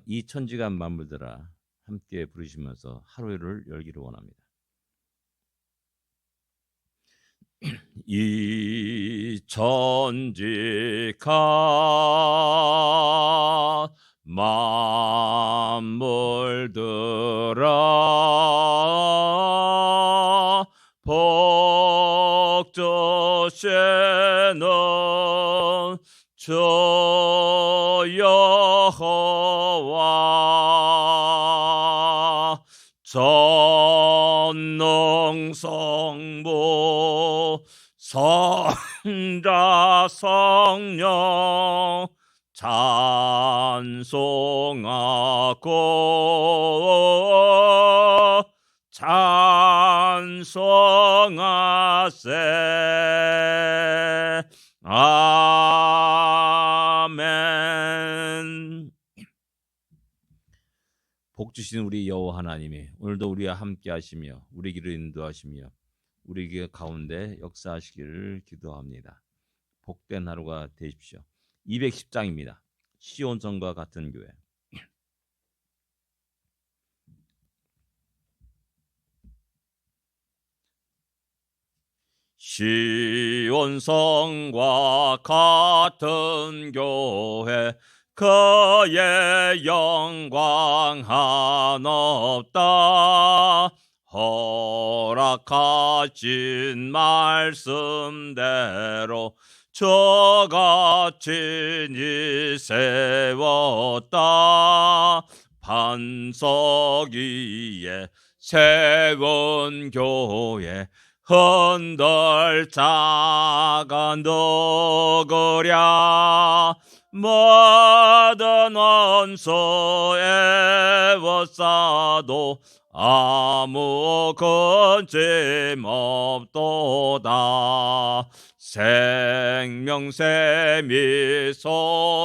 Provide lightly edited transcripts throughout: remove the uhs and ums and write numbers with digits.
이 천지간 만물들아 함께 부르시면서 하루를 열기를 원합니다. 이 천지간 만물들아 복저시는 주 여호와 전능성부 성자 성령 찬송하고 찬송하세. 아멘. 복 주신 우리 여호와 하나님이 오늘도 우리와 함께 하시며 우리 길을 인도하시며 우리 길 가운데 역사하시기를 기도합니다. 복된 하루가 되십시오. 210장입니다. 시온성과 같은 교회. 시온성과 같은 교회 그의 영광 한없다. 허락하신 말씀대로 저같이 니 세웠다. 반석 위에 세운 교회 흔들 자가 누구랴. 모든 원수에 워싸도 아무 근심없도다. 생명샘이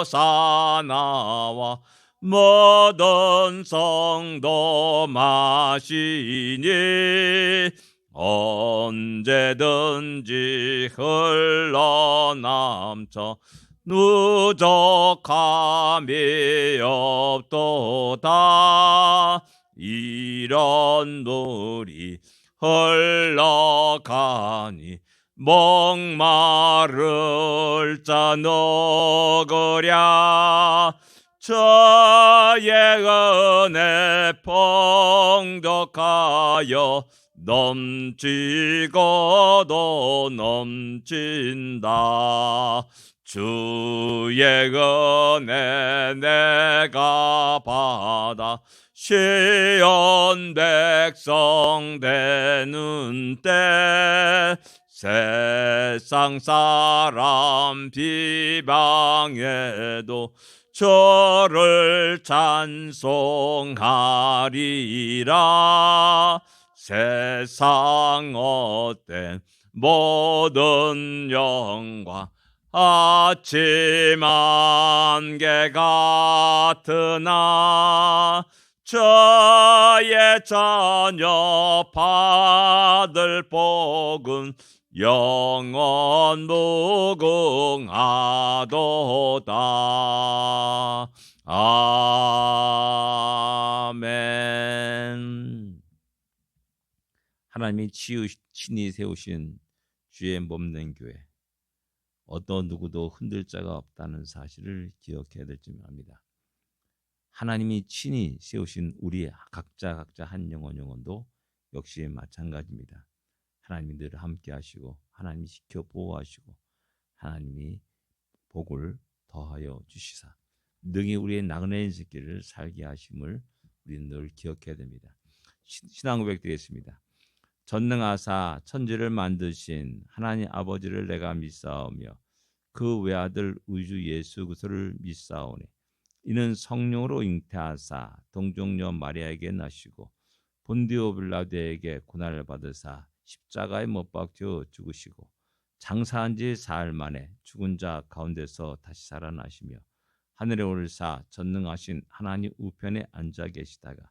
솟아나와 모든 성도 마시니 언제든지 흘러넘쳐 누적함이 없도다. 이런 물이 흘러가니 목마를 자 누구랴. 저의 은혜 풍족하여 넘치고도 넘친다. 주의 은혜 내가 받아 시온 백성 되는 때 세상 사람 비방해도 저를 찬송하리라. 세상 어때 모든 영광 아침 안개 같으나 저의 자녀 받을 복은 영원 무궁하도다. 아멘. 하나님이 친히 세우신 주의 몸된 교회, 어떤 누구도 흔들 자가 없다는 사실을 기억해야 될 줄 압니다. 하나님이 친히 세우신 우리 각자 한 영혼도 역시 마찬가지입니다. 하나님이 늘 함께 하시고 하나님이 지켜 보호하시고 하나님이 복을 더하여 주시사 능히 우리의 나그네인 새끼를 살게 하심을 우리는 늘 기억해야 됩니다. 신앙 고백 드리겠습니다. 전능하사 천지를 만드신 하나님 아버지를 내가 믿사오며 그 외아들 우주 예수 그리스도를 믿사오니 이는 성령으로 잉태하사 동정녀 마리아에게 나시고 본디오 빌라도에게 고난을 받으사 십자가에 못 박혀 죽으시고 장사한 지 사흘 만에 죽은 자 가운데서 다시 살아나시며 하늘에 오르사 전능하신 하나님 우편에 앉아 계시다가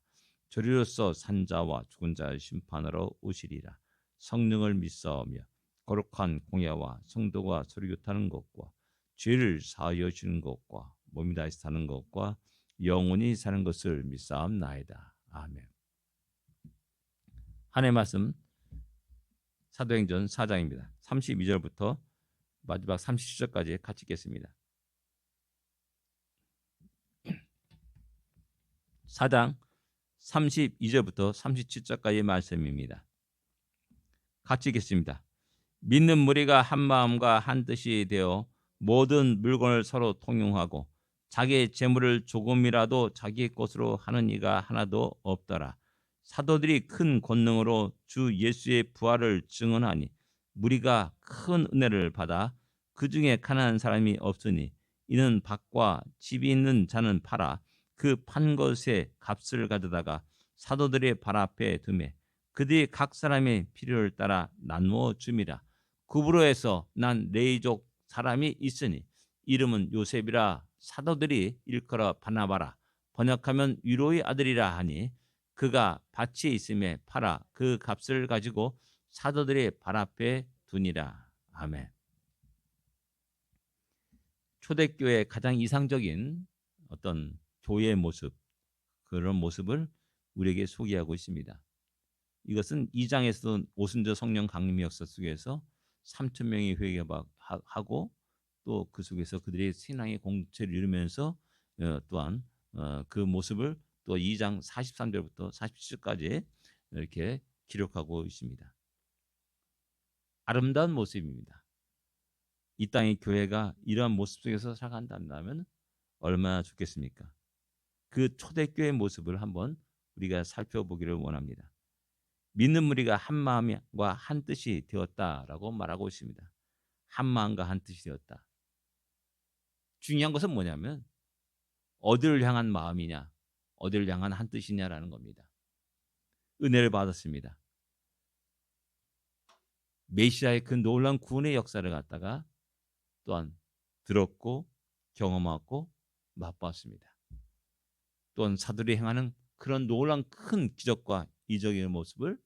저리로서 산자와 죽은 자의 심판하러 오시리라. 성령을 믿사오며 거룩한 공예와 성도가 서로 교통하는 것과 죄를 사하여 주는 것과 몸이 다시 사는 것과 영원히 사는 것을 믿사옵나이다. 아멘. 하나님의 말씀 사도행전 4장입니다. 32절부터 마지막 37절까지 같이 읽겠습니다. 4장 32절부터 37절까지의 말씀입니다. 같이 읽겠습니다. 믿는 무리가 한 마음과 한 뜻이 되어 모든 물건을 서로 통용하고 자기의 재물을 조금이라도 자기 것으로 하는 이가 하나도 없더라. 사도들이 큰 권능으로 주 예수의 부활을 증언하니 무리가 큰 은혜를 받아 그 중에 가난한 사람이 없으니 이는 밭과 집이 있는 자는 팔아 그 판 것의 값을 가져다가 사도들의 발 앞에 두매 그들이 각 사람의 필요를 따라 나누어 줌이라. 구브로에서 난 레이족 사람이 있으니 이름은 요셉이라. 사도들이 일컬어 바나바라 번역하면 위로의 아들이라 하니 그가 밭이 있음에 팔아 그 값을 가지고 사도들의 발 앞에 두니라. 아멘. 초대교회의 가장 이상적인 어떤 교회의 모습, 그런 모습을 우리에게 소개하고 있습니다. 이것은 2장에서도 오순절 성령 강림 역사 속에서 3천 명이 회개하고 또 그 속에서 그들의 신앙의 공동체를 이루면서 또한 그 모습을 또 2장 43절부터 47절까지 이렇게 기록하고 있습니다. 아름다운 모습입니다. 이 땅의 교회가 이러한 모습 속에서 살아간다면 얼마나 좋겠습니까? 그 초대교회의 모습을 한번 우리가 살펴보기를 원합니다. 믿는 무리가 한 마음과 한 뜻이 되었다라고 말하고 있습니다. 한 마음과 한 뜻이 되었다. 중요한 것은 뭐냐면 어디를 향한 마음이냐, 어디를 향한 한 뜻이냐라는 겁니다. 은혜를 받았습니다. 메시아의 그 놀라운 구원의 역사를 갖다가 또한 들었고 경험하고 맛봤습니다. 또한 사도들이 행하는 그런 놀라운 큰 기적과 이적의 모습을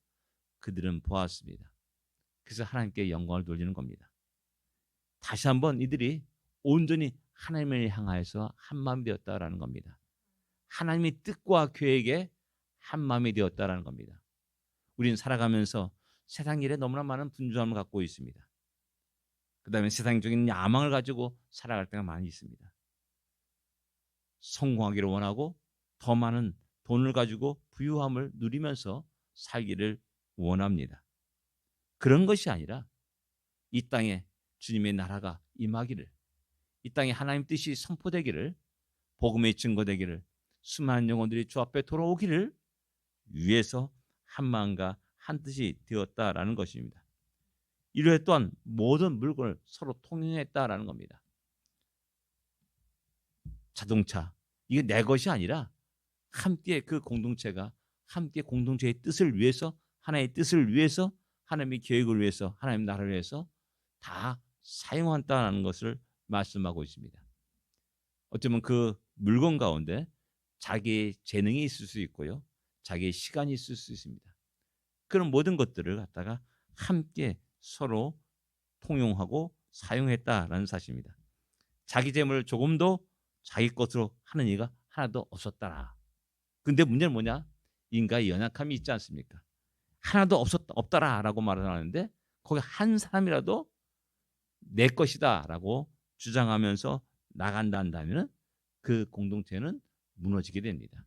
그들은 보았습니다. 그래서 하나님께 영광을 돌리는 겁니다. 다시 한번 이들이 온전히 하나님을 향하여서 한 마음이 되었다라는 겁니다. 하나님의 뜻과 계획에 한 마음이 되었다라는 겁니다. 우리는 살아가면서 세상 일에 너무나 많은 분주함을 갖고 있습니다. 그 다음에 세상적인 야망을 가지고 살아갈 때가 많이 있습니다. 성공하기를 원하고 더 많은 돈을 가지고 부유함을 누리면서 살기를 원합니다. 그런 것이 아니라 이 땅에 주님의 나라가 임하기를, 이 땅에 하나님 뜻이 선포되기를, 복음의 증거되기를, 수많은 영혼들이 주 앞에 돌아오기를 위해서 한 마음과 한 뜻이 되었다라는 것입니다. 이로에 또한 모든 물건을 서로 통용했다라는 겁니다. 자동차, 이게 내 것이 아니라 함께 그 공동체가 함께 공동체의 뜻을 위해서, 하나의 뜻을 위해서, 하나님의 계획을 위해서, 하나님 나라를 위해서 다 사용한다는 것을 말씀하고 있습니다. 어쩌면 그 물건 가운데 자기의 재능이 있을 수 있고요, 자기의 시간이 있을 수 있습니다. 그런 모든 것들을 갖다가 함께 서로 통용하고 사용했다라는 사실입니다. 자기 재물을 조금도 자기 것으로 하는 이가 하나도 없었더라. 근데 문제는 뭐냐? 인간의 연약함이 있지 않습니까? 하나도 없더라라고 말을 하는데 거기 한 사람이라도 내 것이다라고 주장하면서 나간다면 그 공동체는 무너지게 됩니다.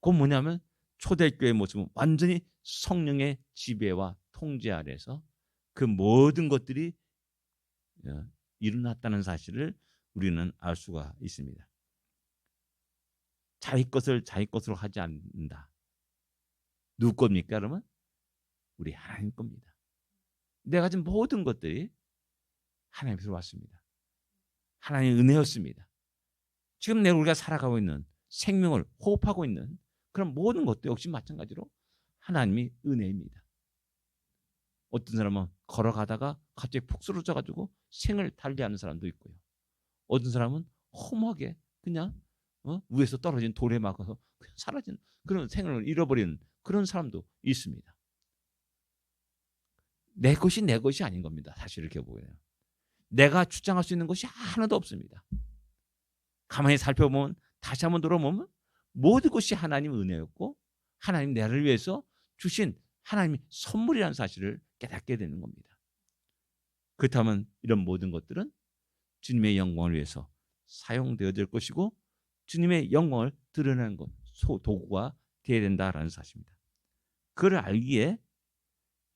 그건 뭐냐면 초대교회의 모습은 완전히 성령의 지배와 통제 아래서 그 모든 것들이 일어났다는 사실을 우리는 알 수가 있습니다. 자기 것을 자기 것으로 하지 않는다. 누구 겁니까? 그러면 우리 하나님 겁니다. 내가 가진 모든 것들이 하나님께서 왔습니다. 하나님의 은혜였습니다. 지금 우리가 살아가고 있는 생명을 호흡하고 있는 그런 모든 것도 역시 마찬가지로 하나님의 은혜입니다. 어떤 사람은 걸어가다가 갑자기 푹 쓰러져가지고 생을 달리하는 사람도 있고요. 어떤 사람은 허무하게 그냥 위에서 떨어진 돌에 맞아서 그냥 사라진 그런 생을 잃어버리는 그런 사람도 있습니다. 내 것이 아닌 겁니다. 사실 이렇게 보면 내가 주장할 수 있는 것이 하나도 없습니다. 가만히 살펴보면 다시 한번 돌아보면 모든 것이 하나님 은혜였고 하나님 나를 위해서 주신 하나님의 선물이라는 사실을 깨닫게 되는 겁니다. 그렇다면 이런 모든 것들은 주님의 영광을 위해서 사용되어질 것이고 주님의 영광을 드러내는 것, 도구가 되어야 된다라는 사실입니다. 그걸 알기에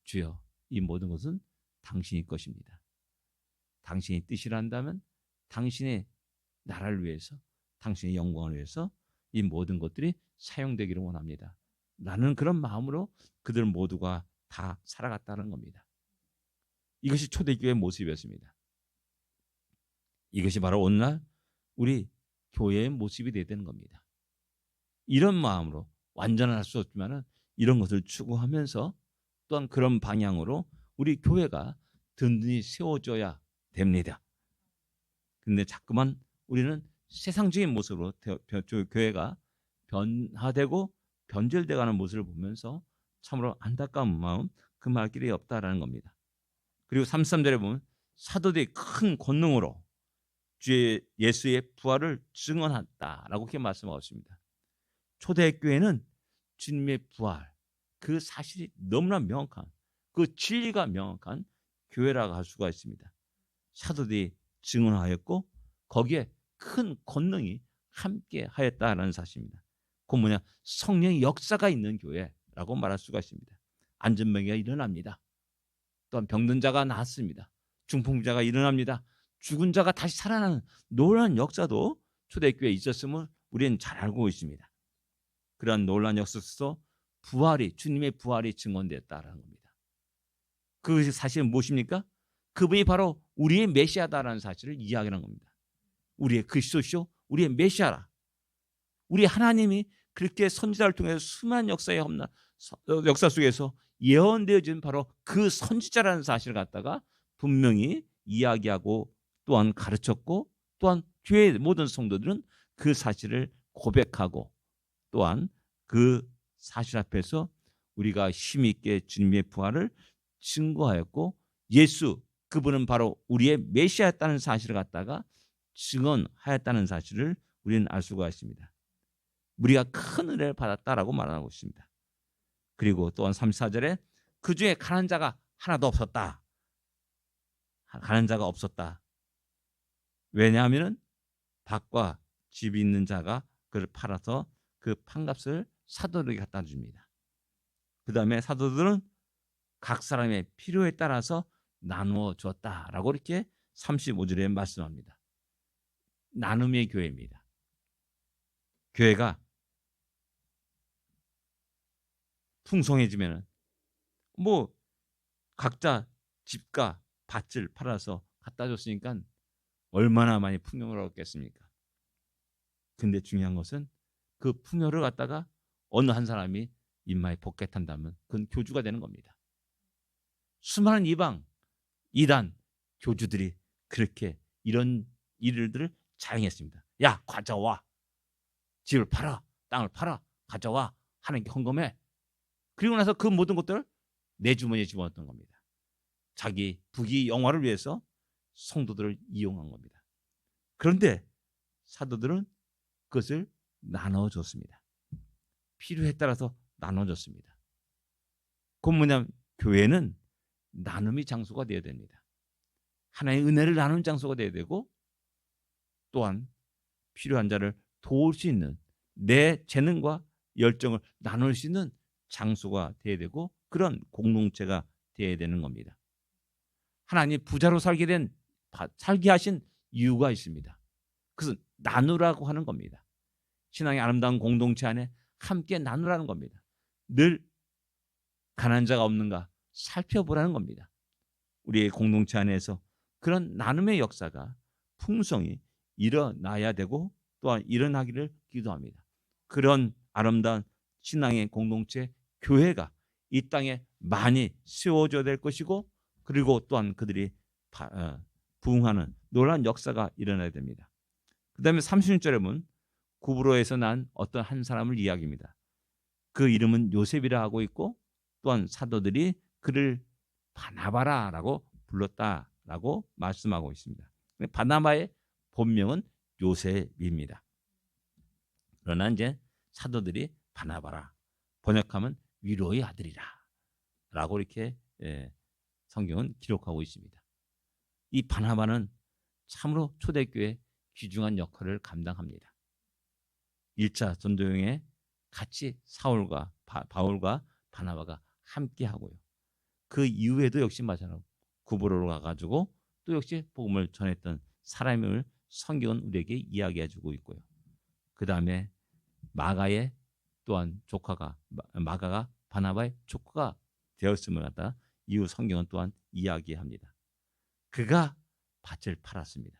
주여 이 모든 것은 당신의 것입니다. 당신의 뜻이라 한다면 당신의 나라를 위해서 당신의 영광을 위해서 이 모든 것들이 사용되기를 원합니다. 나는 그런 마음으로 그들 모두가 다 살아갔다는 겁니다. 이것이 초대교회의 모습이었습니다. 이것이 바로 오늘날 우리 교회의 모습이 되어야 되는 겁니다. 이런 마음으로 완전할 수 없지만 이런 것을 추구하면서 또한 그런 방향으로 우리 교회가 든든히 세워져야 됩니다. 근데 자꾸만 우리는 세상적인 모습으로 교회가 변화되고 변절돼가는 모습을 보면서 참으로 안타까운 마음 금할 길이 없다라는 겁니다. 그리고 33절에 보면 사도들이 큰 권능으로 주의 예수의 부활을 증언했다라고 이렇게 말씀하고 있습니다. 초대교회는 주님의 부활 그 사실이 너무나 명확한 그 진리가 명확한 교회라고 할 수가 있습니다. 사도들이 증언하였고 거기에 큰 권능이 함께 하였다라는 사실입니다. 그 뭐냐 성령의 역사가 있는 교회라고 말할 수가 있습니다. 안전병이가 일어납니다. 또한 병든 자가 나았습니다. 중풍자가 일어납니다. 죽은 자가 다시 살아나는 놀라운 역사도 초대교회에 있었음을 우리는 잘 알고 있습니다. 그러한 놀라운 역사 속에서 부활이 주님의 부활이 증언됐다라는 겁니다. 그 사실은 무엇입니까? 그분이 바로 우리의 메시아다라는 사실을 이야기하는 겁니다. 우리의 그리스도시요 우리의 메시아라. 우리 하나님이 그렇게 선지자를 통해서 수많은 역사 속에서 예언되어진 바로 그 선지자라는 사실을 갖다가 분명히 이야기하고 또한 가르쳤고 또한 교회의 모든 성도들은 그 사실을 고백하고 또한 그 사실 앞에서 우리가 힘있게 주님의 부활을 증거하였고 예수 그분은 바로 우리의 메시아였다는 사실을 갖다가 증언하였다는 사실을 우리는 알 수가 있습니다. 우리가 큰 은혜를 받았다라고 말하고 있습니다. 그리고 또한 34절에 그 중에 가난한 자가 하나도 없었다. 가난한 자가 없었다. 왜냐하면 밭과 집이 있는 자가 그를 팔아서 그 판값을 사도들에게 갖다 줍니다. 그 다음에 사도들은 각 사람의 필요에 따라서 나누어 줬다라고 이렇게 35절에 말씀합니다. 나눔의 교회입니다. 교회가 풍성해지면 뭐 각자 집과 밭을 팔아서 갖다 줬으니까 얼마나 많이 풍요를 얻겠습니까? 근데 중요한 것은 그 풍요를 갖다가 어느 한 사람이 인마에 복귀한다면 그건 교주가 되는 겁니다. 수많은 이방, 이단, 교주들이 그렇게 이런 일들을 자행했습니다. 야 가져와. 집을 팔아. 땅을 팔아. 가져와. 하는 게 헌금해. 그리고 나서 그 모든 것들을 내 주머니에 집어넣었던 겁니다. 자기 부귀 영화를 위해서 성도들을 이용한 겁니다. 그런데 사도들은 그것을 나눠줬습니다. 필요에 따라서 나눠줬습니다. 그건 뭐냐면 교회는 나눔의 장소가 되어야 됩니다. 하나의 은혜를 나누는 장소가 되어야 되고 또한 필요한 자를 도울 수 있는 내 재능과 열정을 나눌 수 있는 장소가 되어야 되고 그런 공동체가 되어야 되는 겁니다. 하나님 부자로 살게 하신 이유가 있습니다. 그것은 나누라고 하는 겁니다. 신앙의 아름다운 공동체 안에 함께 나누라는 겁니다. 늘 가난한 자가 없는가 살펴보라는 겁니다. 우리의 공동체 안에서 그런 나눔의 역사가 풍성히 일어나야 되고 또한 일어나기를 기도합니다. 그런 아름다운 신앙의 공동체 교회가 이 땅에 많이 세워져야 될 것이고 그리고 또한 그들이 부흥하는 놀라운 역사가 일어나야 됩니다. 그 다음에 36절에 보면 구브로에서 난 어떤 한 사람을 이야기합니다. 그 이름은 요셉이라 하고 있고 또한 사도들이 그를 바나바라라고 불렀다라고 말씀하고 있습니다. 바나바의 본명은 요셉입니다. 그러나 이제 사도들이 바나바라, 번역하면 위로의 아들이라 라고 이렇게 성경은 기록하고 있습니다. 이 바나바는 참으로 초대교회 귀중한 역할을 감당합니다. 1차 전도여행에 같이 사울과 바울과 바나바가 함께 하고요. 그 이후에도 역시 마찬가지로 구브로로 가가지고 또 역시 복음을 전했던 사람을 성경은 우리에게 이야기해 주고 있고요. 그 다음에 마가의 또한 조카가 마가가 바나바의 조카가 되었음을 갖다 이후 성경은 또한 이야기합니다. 그가 밭을 팔았습니다.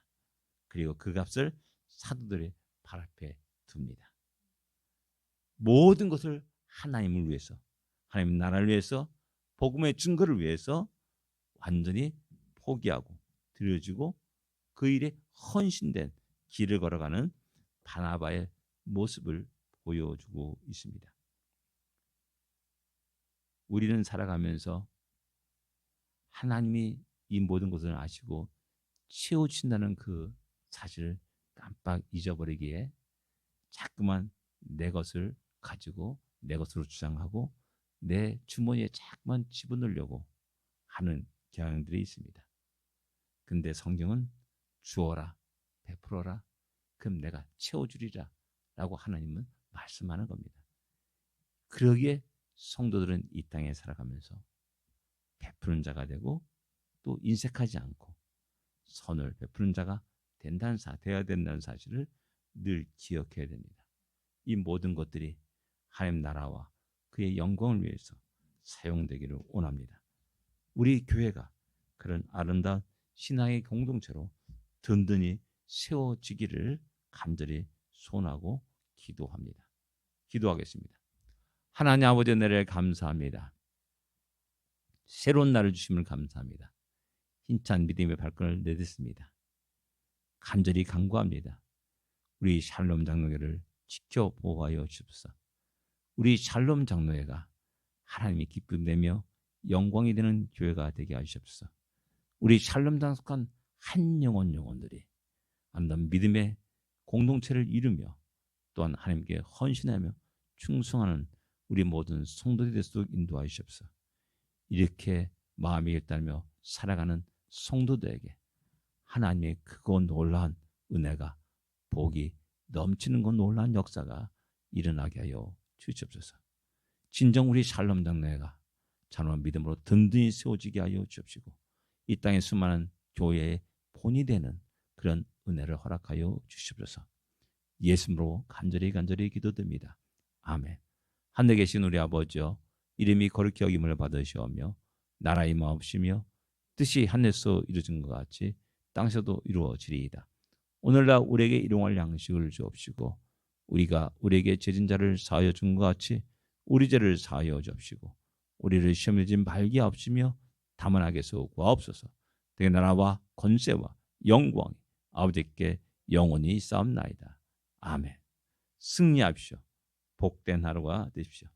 그리고 그 값을 사도들의 발 앞에 둡니다. 모든 것을 하나님을 위해서, 하나님 나라를 위해서, 복음의 증거를 위해서 완전히 포기하고 들여주고 그 일에 헌신된 길을 걸어가는 바나바의 모습을 보여주고 있습니다. 우리는 살아가면서 하나님이 이 모든 것을 아시고 채워주신다는 그 사실을 깜빡 잊어버리기에 자꾸만 내 것을 가지고 내 것으로 주장하고 내 주머니에 자꾸만 집어넣으려고 하는 경향들이 있습니다. 근데 성경은 주어라, 베풀어라, 그럼 내가 채워주리라 라고 하나님은 말씀하는 겁니다. 그러기에 성도들은 이 땅에 살아가면서 베푸는 자가 되고 또 인색하지 않고 선을 베푸는 자가 되어야 된다는 사실을 늘 기억해야 됩니다. 이 모든 것들이 하나님 나라와 그의 영광을 위해서 사용되기를 원합니다. 우리 교회가 그런 아름다운 신앙의 공동체로 든든히 세워지기를 간절히 소원하고 기도합니다. 기도하겠습니다. 하나님 아버지 은혜를 감사합니다. 새로운 날을 주심을 감사합니다. 힘찬 믿음의 발걸음을 내딛습니다. 간절히 간구합니다. 우리 샬롬 장로회를 지켜 보호하여 주옵소서. 우리 샬롬 장로회가 하나님이 기쁨되며 영광이 되는 교회가 되게 하시옵소서. 우리 샬롬 장속한 한 영혼들이 아름다운 믿음의 공동체를 이루며 또한 하나님께 헌신하며 충성하는 우리 모든 성도들이 될 수 있도록 인도하시옵소서. 이렇게 마음이 일단며 살아가는 성도들에게 하나님의 크고 놀라운 은혜가 복이 넘치는 건 놀라운 역사가 일어나게 하여 주시옵소서. 진정 우리 샬롬 장로회가 찬원한 믿음으로 든든히 세워지게 하여 주옵시고 이 땅의 수많은 교회의 본이 되는 그런 은혜를 허락하여 주시옵소서. 예수님으로 간절히 기도드립니다. 아멘. 하늘에 계신 우리 아버지여, 이름이 거룩히 여김을 받으시오며 나라의 임하옵시며 뜻이 하늘에서 이루어진 것 같이 땅에서도 이루어지리이다. 오늘날 우리에게 일용할 양식을 주옵시고 우리가 우리에게 죄진 자를 사하여 준 것 같이 우리 죄를 사하여 주옵시고 우리를 시험에 들지 말게 하옵시며 다만 악에서 구하옵소서. 그 나라와 권세와 영광이 아버지께 영원히 있사옵나이다. 아멘. 승리하십시오. 복된 하루가 되십시오.